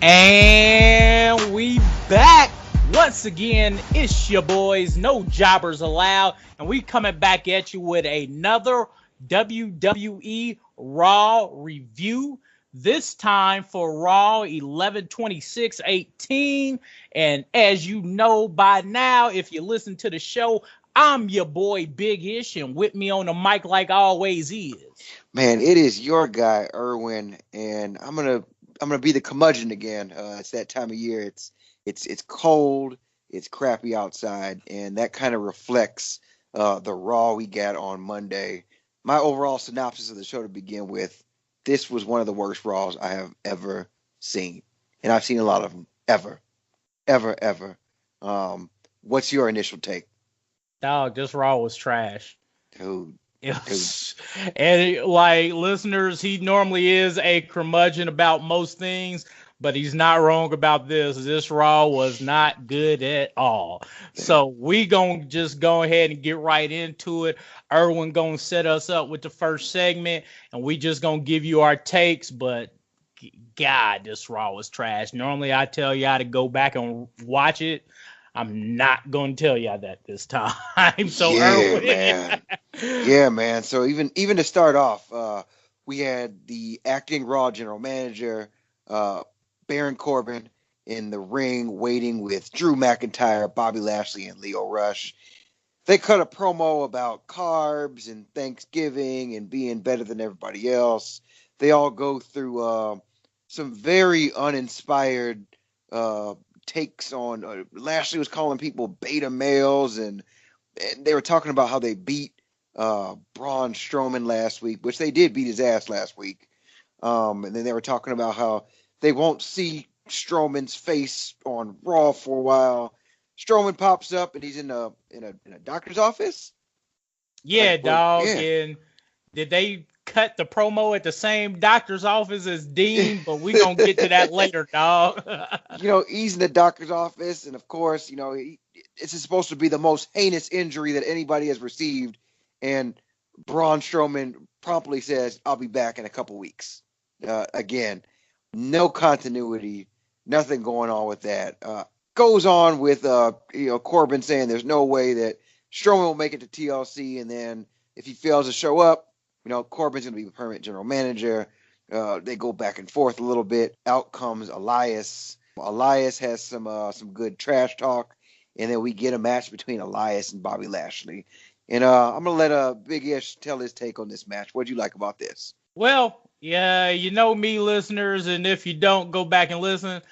And we back once again. It's your boys, no jobbers allowed, and we coming back at you with another WWE Raw review. This time for Raw 11/26/18. And as you know by now, if you listen to the show, I'm your boy Big Ish, and with me on the mic like always is. Man, it is your guy Irwin, and I'm gonna be the curmudgeon again. It's that time of year. It's cold. It's crappy outside, and that kind of reflects the Raw we got on Monday. My overall synopsis of the show to begin with: this was one of the worst Raws I have ever seen, and I've seen a lot of them. Ever. What's your initial take, Dog, this Raw was trash. dude? And like listeners, he normally is a curmudgeon about most things, but he's not wrong about this. This Raw was not good at all. So we gonna just go ahead and get right into it. Irwin gonna set us up with the first segment, and we just gonna give you our takes. But God, this Raw was trash. Normally I tell y'all to go back and watch it. I'm not going to tell y'all that this time. So Irwin. Man. Yeah, man. So even to start off, we had the acting Raw general manager, Baron Corbin, in the ring waiting with Drew McIntyre, Bobby Lashley, and Lio Rush. They cut a promo about carbs and Thanksgiving and being better than everybody else. They all go through some very uninspired takes on Lashley was calling people beta males, and they were talking about how they beat Braun Strowman last week, which they did beat his ass last week. And then they were talking about how they won't see Strowman's face on Raw for a while. Strowman pops up and he's in a doctor's office. Yeah, Like, dog. Yeah. And did they cut the promo at the same doctor's office as Dean? But we gonna get to that later, dog. He's in the doctor's office, and of course, it's supposed to be the most heinous injury that anybody has received. And Braun Strowman promptly says, "I'll be back in a couple weeks." Again, no continuity, nothing going on with that. Goes on with Corbin saying there's no way that Strowman will make it to TLC, and then if he fails to show up, Corbin's going to be the permanent general manager. They go back and forth a little bit. Out comes Elias. Elias has some good trash talk, and then we get a match between Elias and Bobby Lashley. And I'm going to let Big Ish tell his take on this match. What'd you like about this? Well, yeah, you know me, listeners, and if you don't, go back and listen.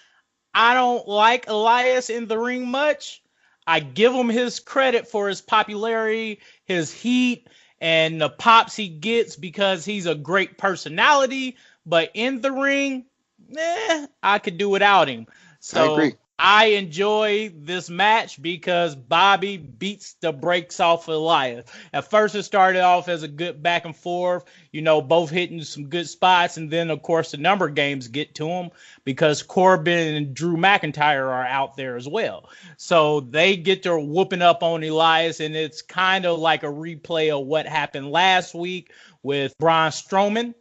I don't like Elias in the ring much. I give him his credit for his popularity, his heat, and the pops he gets because he's a great personality. But in the ring, I could do without him. So I agree. I enjoy this match because Bobby beats the brakes off of Elias. At first, it started off as a good back and forth, both hitting some good spots. And then, of course, the number games get to them because Corbin and Drew McIntyre are out there as well. So they get their whooping up on Elias, and it's kind of like a replay of what happened last week with Braun Strowman.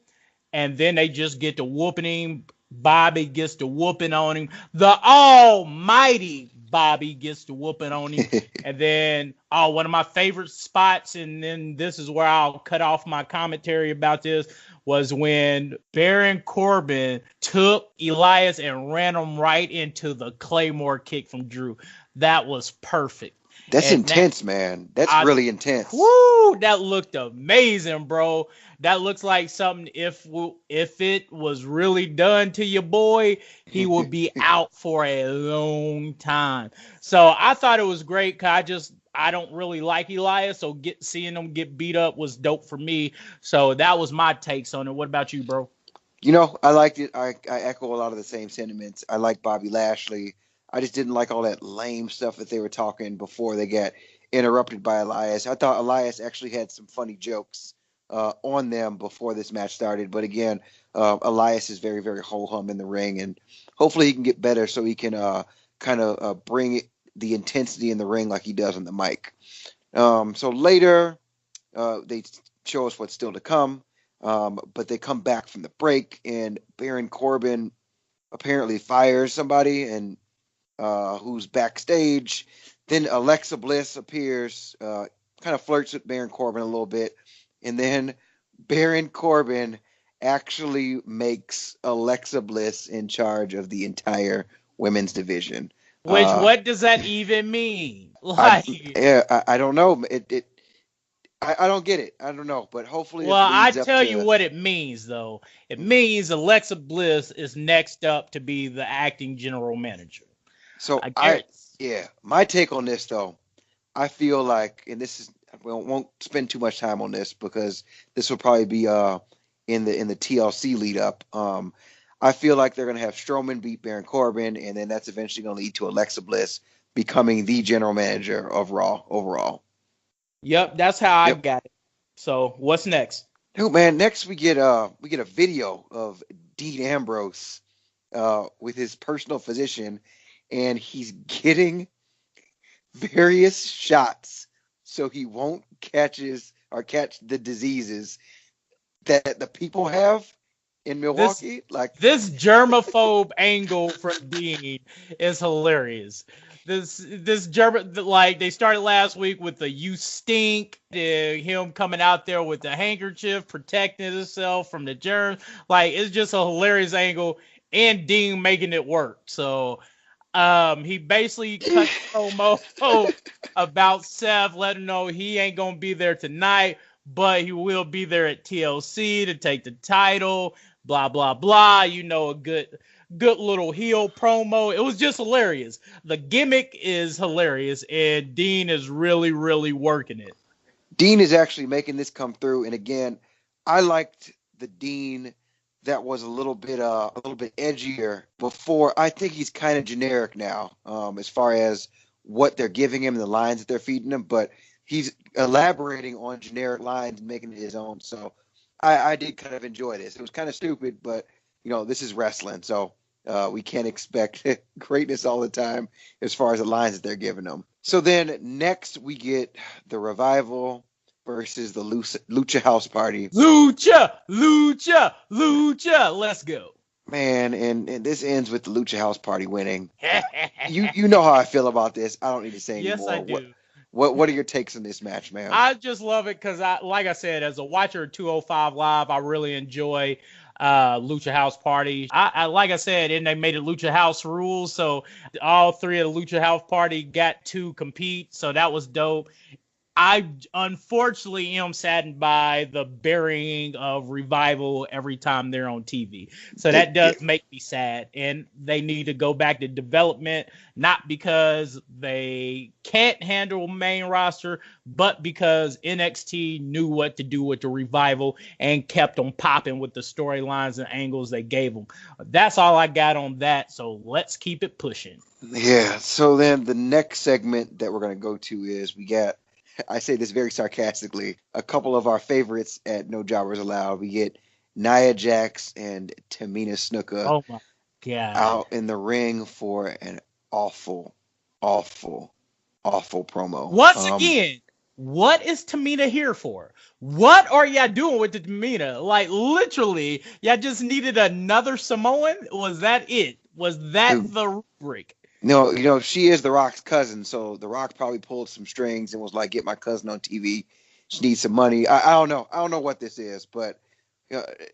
And then they just get to whooping him. Bobby gets to whooping on him. The almighty Bobby gets to whooping on him. And then, one of my favorite spots, and then this is where I'll cut off my commentary about this, was when Baron Corbin took Elias and ran him right into the Claymore kick from Drew. That was perfect. That's intense, man. That's really intense. Woo! That looked amazing, bro. That looks like something if it was really done to your boy, he would be out for a long time. So I thought it was great because I don't really like Elias, so seeing him get beat up was dope for me. So that was my takes on it. What about you, bro? I liked it. I echo a lot of the same sentiments. I like Bobby Lashley. I just didn't like all that lame stuff that they were talking before they got interrupted by Elias. I thought Elias actually had some funny jokes on them before this match started. But again, Elias is very, very ho-hum in the ring, and hopefully he can get better so he can kind of bring the intensity in the ring like he does on the mic. So later, they show us what's still to come, but they come back from the break, and Baron Corbin apparently fires somebody and who's backstage. Then Alexa Bliss appears, kind of flirts with Baron Corbin a little bit, and then Baron Corbin actually makes Alexa Bliss in charge of the entire women's division. Which, what does that even mean? I don't know. I don't get it. I don't know, but hopefully Well, it I leads up tell to. you what it means, though. It means Alexa Bliss is next up to be the acting general manager. So my take on this though, I feel like, and this is, we won't spend too much time on this because this will probably be in the TLC lead up. I feel like they're gonna have Strowman beat Baron Corbin, and then that's eventually gonna lead to Alexa Bliss becoming the general manager of Raw overall. Yep, that's how I got it. So what's next? Oh man, next we get a video of Dean Ambrose with his personal physician, and he's getting various shots so he won't catch the diseases that the people have in Milwaukee. This germaphobe angle from Dean is hilarious. This germ, like, they started last week with the "you stink," him coming out there with the handkerchief protecting himself from the germs. Like, it's just a hilarious angle, and Dean making it work. So he basically cut the promo about Seth, letting him know he ain't gonna be there tonight, but he will be there at TLC to take the title. Blah blah blah. You know, a good little heel promo. It was just hilarious. The gimmick is hilarious, and Dean is really working it. Dean is actually making this come through, and again, I liked the Dean that was a little bit edgier before. I think he's kind of generic now, as far as what they're giving him and the lines that they're feeding him, but he's elaborating on generic lines and making it his own. So I did kind of enjoy this. It was kind of stupid, but this is wrestling, so we can't expect greatness all the time as far as the lines that they're giving them. So then next we get the Revival versus the Lucha House Party. Lucha! Let's go. Man, and this ends with the Lucha House Party winning. You know how I feel about this. I don't need to say anymore. Yes, I do. What are your takes on this match, man? I just love it because, like I said, as a watcher of 205 Live, I really enjoy Lucha House Party. I like I said, and they made it Lucha House rules, so all three of the Lucha House Party got to compete, so that was dope. I unfortunately am saddened by the burying of Revival every time they're on TV. So that does make me sad. And they need to go back to development, not because they can't handle main roster, but because NXT knew what to do with the Revival and kept them popping with the storylines and angles they gave them. That's all I got on that. So let's keep it pushing. Yeah. So then the next segment that we're going to go to is we got, I say this very sarcastically, a couple of our favorites at No Jobbers Allowed. We get Nia Jax and Tamina Snuka Oh my God. out in the ring for an awful promo. Once again, what is Tamina here for? What are y'all doing with the Tamina? Like, literally, y'all just needed another Samoan? Was that it? Was that the rubric? No, she is The Rock's cousin, so The Rock probably pulled some strings and was like, "Get my cousin on TV. She needs some money." I don't know. I don't know what this is, but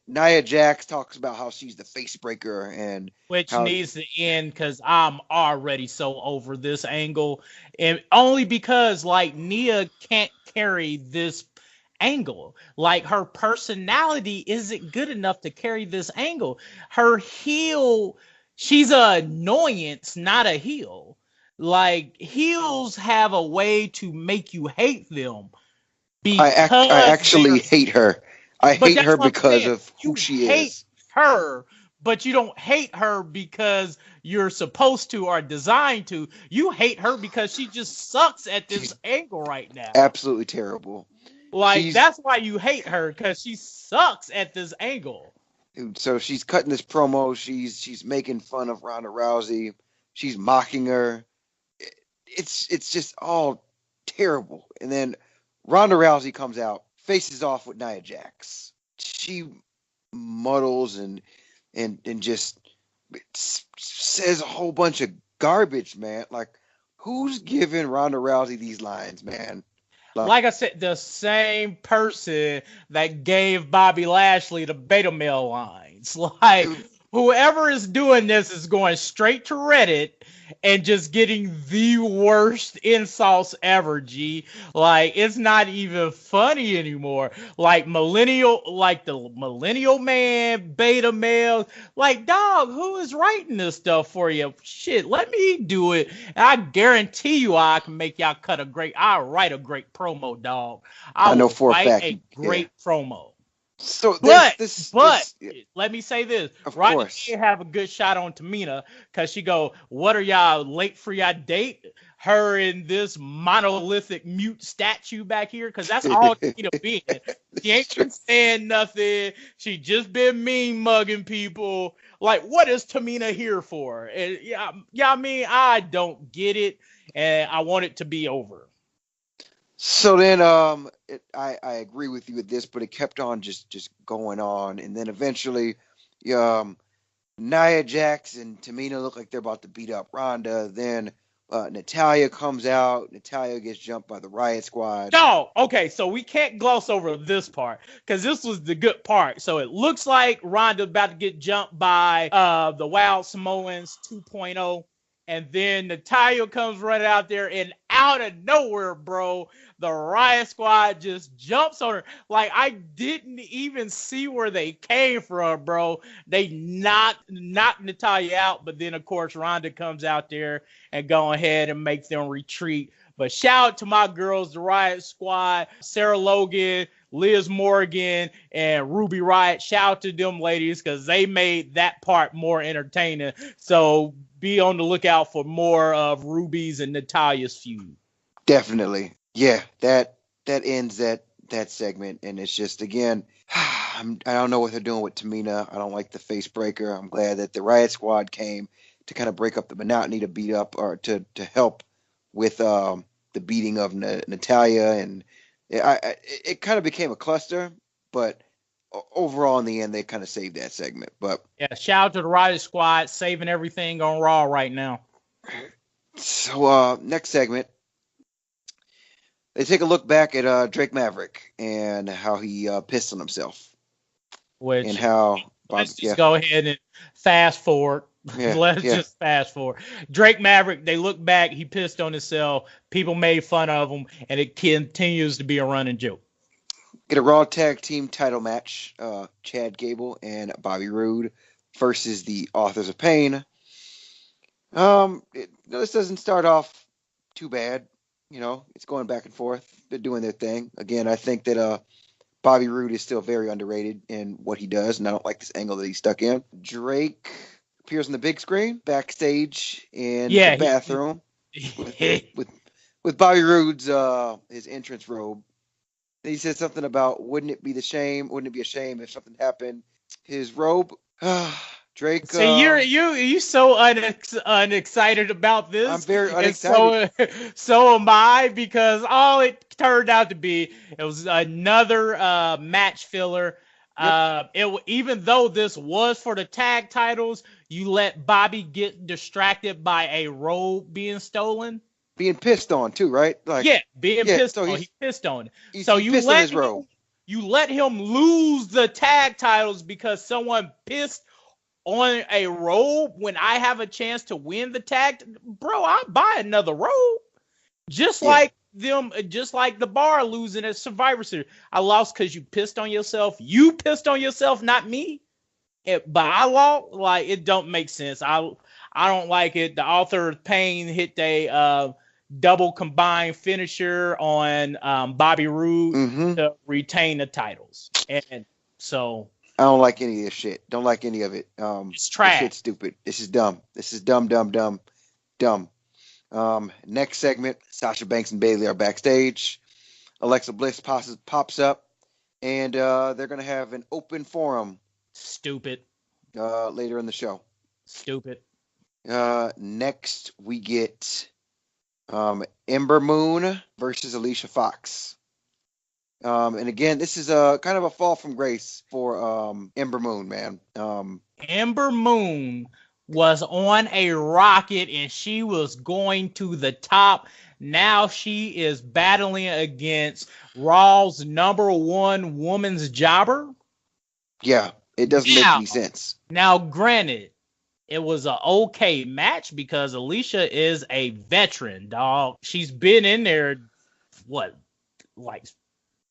Nia Jax talks about how she's the face breaker, and which needs to end because I'm already so over this angle, and only because like Nia can't carry this angle. Like, her personality isn't good enough to carry this angle. Her heel. She's an annoyance, not a heel. Like, heels have a way to make you hate them. I actually hate her. I hate her because of who she is. You hate her, but you don't hate her because you're supposed to or designed to. You hate her because she just sucks at this angle right now. Absolutely terrible. Like, that's why you hate her, because she sucks at this angle. So she's cutting this promo. She's making fun of Ronda Rousey. She's mocking her. It's just all terrible. And then Ronda Rousey comes out, faces off with Nia Jax. She muddles and just says a whole bunch of garbage, man. Like, who's giving Ronda Rousey these lines, man? Like I said, the same person that gave Bobby Lashley the beta male lines. Like, whoever is doing this is going straight to Reddit and just getting the worst insults ever, G. Like, it's not even funny anymore. Like, the millennial man, beta male. Like, dog, who is writing this stuff for you? Shit, let me do it. And I guarantee you I can make y'all I'll write a great promo, dog. I know will for a write fact. a great promo. So But this let me say this. of Rodney course. did have a good shot on Tamina because she go, what are y'all late for y'all date? Her in this monolithic mute statue back here, because that's all Tamina being. She ain't been saying nothing. She just been mean mugging people. Like, what is Tamina here for? And yeah, I mean, I don't get it, and I want it to be over. So then, I agree with you with this, but it kept on just going on, and then eventually, Nia Jax and Tamina look like they're about to beat up Ronda. Then Natalya comes out. Natalya gets jumped by the Riot Squad. No, okay, so we can't gloss over this part because this was the good part. So it looks like Ronda about to get jumped by the Wild Samoans 2.0. And then Natalya comes running out there, and out of nowhere, bro, the Riot Squad just jumps on her. Like, I didn't even see where they came from, bro. They knocked Natalya out, but then, of course, Ronda comes out there and go ahead and make them retreat. But shout out to my girls, the Riot Squad, Sarah Logan, Liz Morgan, and Ruby Riot. Shout out to them ladies because they made that part more entertaining. So be on the lookout for more of Ruby's and Natalya's feud. Definitely. Yeah, that ends that segment, and it's just, again, I don't know what they're doing with Tamina. I don't like the face breaker. I'm glad that the Riot Squad came to kind of break up the monotony, to beat up or to help with the beating of Natalya, and it kind of became a cluster, but overall in the end they kind of saved that segment. But yeah, shout out to the Riot Squad saving everything on Raw right now. So next segment, they take a look back at Drake Maverick and how he pissed on himself. Which, and how let's just go ahead and fast forward. Just fast forward. Drake Maverick, they look back, he pissed on himself, people made fun of him, and it continues to be a running joke. Get a Raw Tag Team title match, Chad Gable and Bobby Roode versus the Authors of Pain. This doesn't start off too bad. It's going back and forth. They're doing their thing. Again, I think that Bobby Roode is still very underrated in what he does, and I don't like this angle that he's stuck in. Drake appears on the big screen backstage in the bathroom with Bobby Roode's his entrance robe. He said something about, wouldn't it be a shame if something happened? His robe. Drake. See, you so unexcited about this. I'm very unexcited. So am I, because all it turned out to be, it was another match filler. Yep. Even though this was for the tag titles, you let Bobby get distracted by a robe being stolen. Being pissed on too, right? Pissed on. He pissed on it. So you let his robe. You let him lose the tag titles because someone pissed on a robe when I have a chance to win the tag. Bro, I'll buy another robe. Like the Bar losing at Survivor Series. I lost because you pissed on yourself. You pissed on yourself, not me. But I lost. Like, it don't make sense. I don't like it. The Author of Pain hit a double combined finisher on Bobby Roode to retain the titles. And so I don't like any of this shit. Don't like any of it. It's trash. This shit's stupid. This is dumb. This is dumb. Next segment, Sasha Banks and Bayley are backstage. Alexa Bliss pops up, and they're going to have an open forum. Stupid. Later in the show. Stupid. Next, we get Ember Moon versus Alicia Fox. And again, this is kind of a fall from grace for Ember Moon, man. Ember Moon was on a rocket and she was going to the top. Now she is battling against Raw's #1 woman's jobber. Yeah, it doesn't make any sense. Now, granted, it was an okay match because Alicia is a veteran, dog. She's been in there, what, like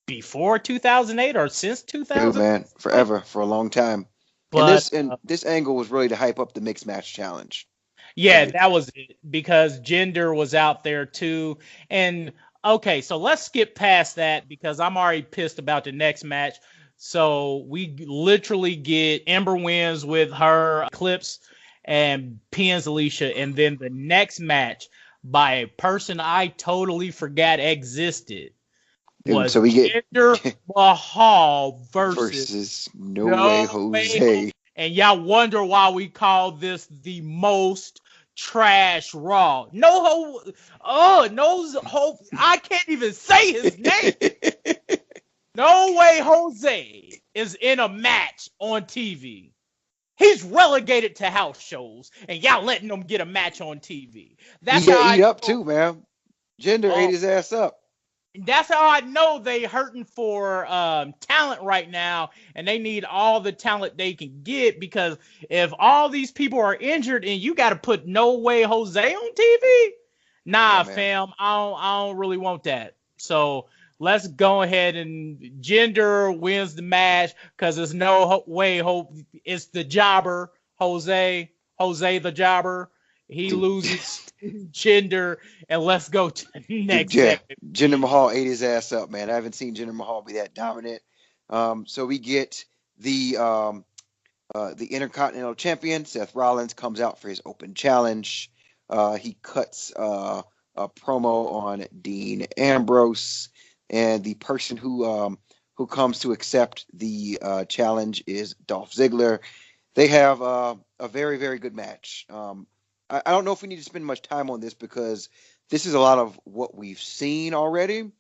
before 2008 or since 2000? Dude, man, forever, for a long time. But and this angle was really to hype up the mixed match challenge. yeah, that was it, because Jinder was out there too. And okay, so let's skip past that because I'm already pissed about the next match. So we literally get Ember wins with her clips and pins Alicia, and then the next match by a person I totally forgot existed was so we get Jinder Mahal versus No Way Jose. And y'all wonder why we call this the most trash Raw. No hope. I can't even say his name. No Way Jose is in a match on TV. He's relegated to house shows, and y'all letting him get a match on TV. That's he got eat up too, man. Jinder ate his ass up. That's how I know they hurting for talent right now, and they need all the talent they can get, because if all these people are injured and you got to put No Way Jose on TV, nah, fam, I don't really want that. So let's go ahead and Jinder wins the match because there's no way hope. It's the jobber, Jose the jobber. He loses Jinder, and let's go to the next segment. Jinder Mahal ate his ass up, man. I haven't seen Jinder Mahal be that dominant. So we get the Intercontinental Champion, Seth Rollins, comes out for his open challenge. He cuts a promo on Dean Ambrose, and the person who comes to accept the challenge is Dolph Ziggler. They have a very, very good match. I don't know if we need to spend much time on this because this is a lot of what we've seen already.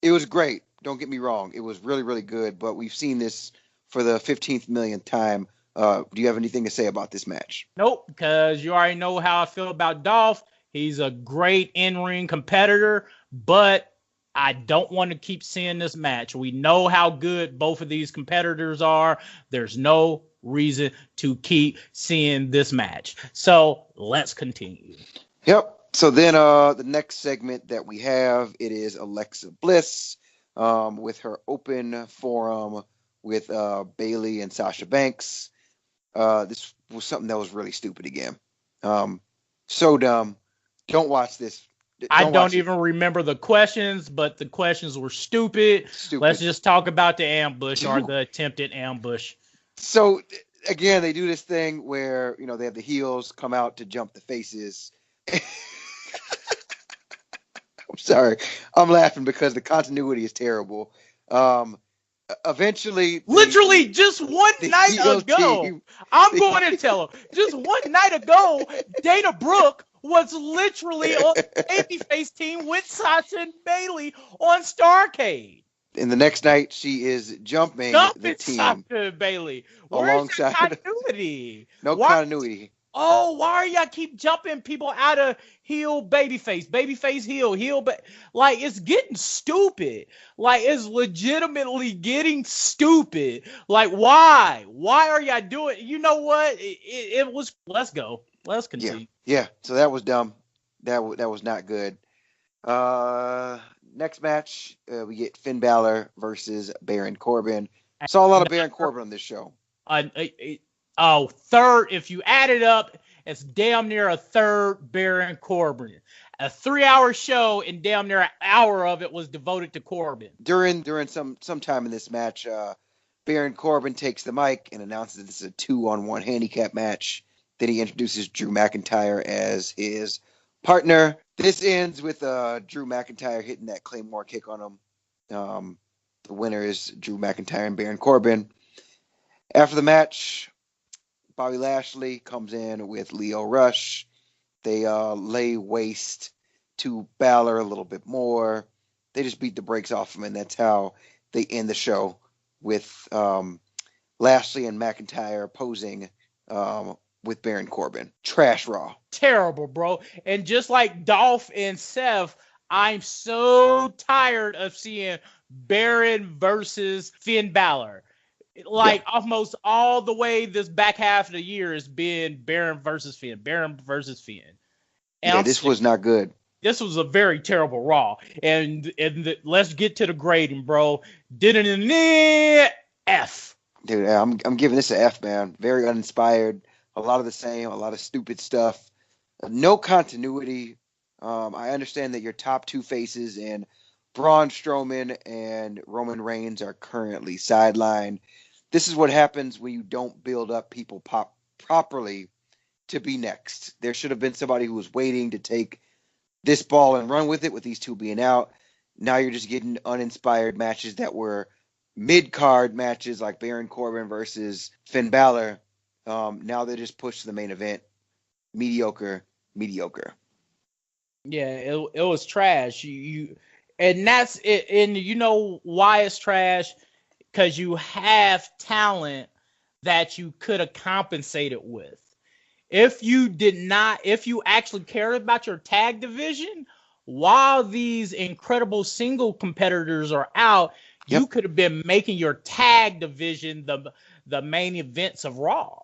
It was great. Don't get me wrong. It was really, really good, but we've seen this for the 15th millionth time. Do you have anything to say about this match? Nope, because you already know how I feel about Dolph. He's a great in-ring competitor, but I don't want to keep seeing this match. We know how good both of these competitors are. There's no reason to keep seeing this match. So let's continue. Yep. So then the next segment that we have, it is Alexa Bliss with her open forum with Bayley and Sasha Banks. This was something that was really stupid again. So dumb. Don't watch this. I don't even remember the questions, but the questions were stupid. Let's just talk about the ambush or the attempted ambush. So, again, they do this thing where, they have the heels come out to jump the faces. I'm sorry. I'm laughing because the continuity is terrible. Eventually... Literally, just one night ago, I'm going to tell them, just one night ago, Dana Brooke was literally on the babyface team with Sasha and Bayley on Starrcade. And the next night, she is jumping the team. Sasha and Bayley. Alongside continuity? Continuity. Oh, why are y'all keep jumping people out of heel babyface heel like, it's getting stupid. Like, it's legitimately getting stupid. Like, why are y'all doing? You know what? It was. Let's go. Let's continue. Yeah. So that was dumb. That was not good. Next match, we get Finn Balor versus Baron Corbin. Saw a lot of Baron Corbin on this show. Third, if you add it up, it's damn near a third Baron Corbin. A 3-hour show, and damn near an hour of it was devoted to Corbin. During some time in this match, Baron Corbin takes the mic and announces that this is a 2-on-1 handicap match. Then he introduces Drew McIntyre as his partner. This ends with Drew McIntyre hitting that Claymore kick on him. The winner is Drew McIntyre and Baron Corbin. After the match, Bobby Lashley comes in with Lio Rush. They lay waste to Balor a little bit more. They just beat the brakes off him, and that's how they end the show with Lashley and McIntyre posing with Baron Corbin. Trash Raw. Terrible, bro. And just like Dolph and Seth, I'm so tired of seeing Baron versus Finn Balor. Like almost all the way this back half of the year has been Baron versus Finn, Baron versus Finn. And this was not good. This was a very terrible Raw. And let's get to the grading, bro. Did it in the F. Dude, I'm giving this an F, man. Very uninspired. A lot of the same. A lot of stupid stuff. No continuity. I understand that your top two faces in Braun Strowman and Roman Reigns are currently sidelined. This is what happens when you don't build up people properly to be next. There should have been somebody who was waiting to take this ball and run with it, with these two being out. Now you're just getting uninspired matches that were mid-card matches like Baron Corbin versus Finn Balor. Now they just pushed to the main event. Mediocre. Yeah, it was trash. And that's it. And you know why it's trash? Because you have talent that you could have compensated with. If you actually cared about your tag division, while these incredible single competitors are out, you could have been making your tag division the main events of Raw.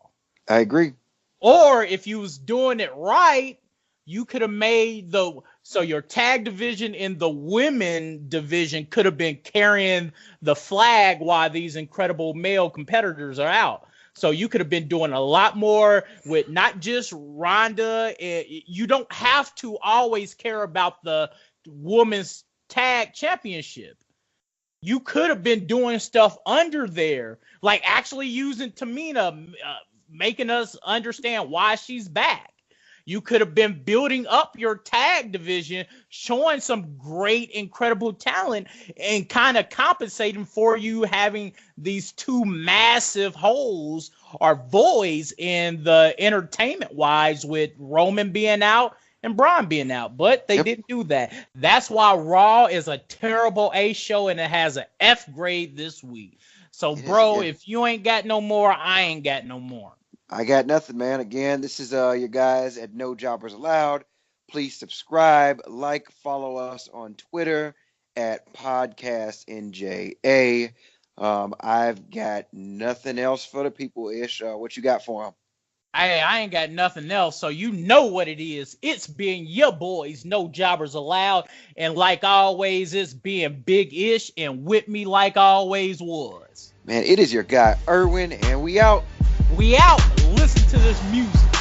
I agree. Or if you was doing it right, you could have made so your tag division in the women division could have been carrying the flag while these incredible male competitors are out. So you could have been doing a lot more with not just Ronda. You don't have to always care about the women's tag championship. You could have been doing stuff under there, like actually using Tamina, making us understand why she's back. You could have been building up your tag division, showing some great, incredible talent, and kind of compensating for you having these two massive holes or voids in the entertainment-wise with Roman being out and Braun being out. But they didn't do that. That's why Raw is a terrible A show, and it has an F grade this week. So, bro, if you ain't got no more, I ain't got no more. I got nothing, man. Again, this is your guys at No Jobbers Allowed. Please subscribe, like, follow us on Twitter at Podcast NJA. I've got nothing else for the people, Ish. What you got for them? I ain't got nothing else, so you know what it is. It's being your boys, No Jobbers Allowed, and like always, it's being Big Ish and with me like always was. Man, it is your guy, Irwin, and we out. We out. Listen to this music.